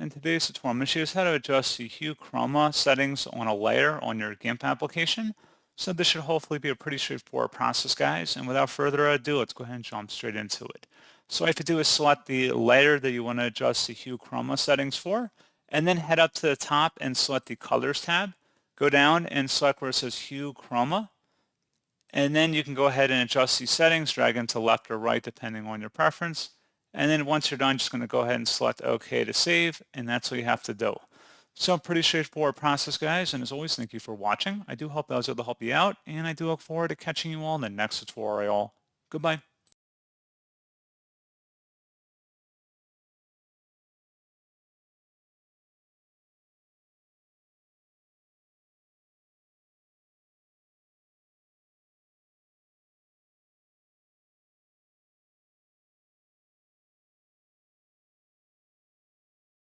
In today's tutorial, I'm going to show you how to adjust the Hue-Chroma settings on a layer on your GIMP application. So this should hopefully be a pretty straightforward process, guys. And without further ado, let's go ahead and jump straight into it. So all you have to do is select the layer that you want to adjust the Hue-Chroma settings for, and then head up to the top and select the Colors tab. Go down and select where it says Hue-Chroma. And then you can go ahead and adjust these settings, drag them to left or right depending on your preference. And then once you're done, just going to go ahead and select OK to save, and that's what you have to do. So pretty straightforward process, guys, and as always, thank you for watching. I do hope I was able to help you out, and I do look forward to catching you all in the next tutorial. Goodbye.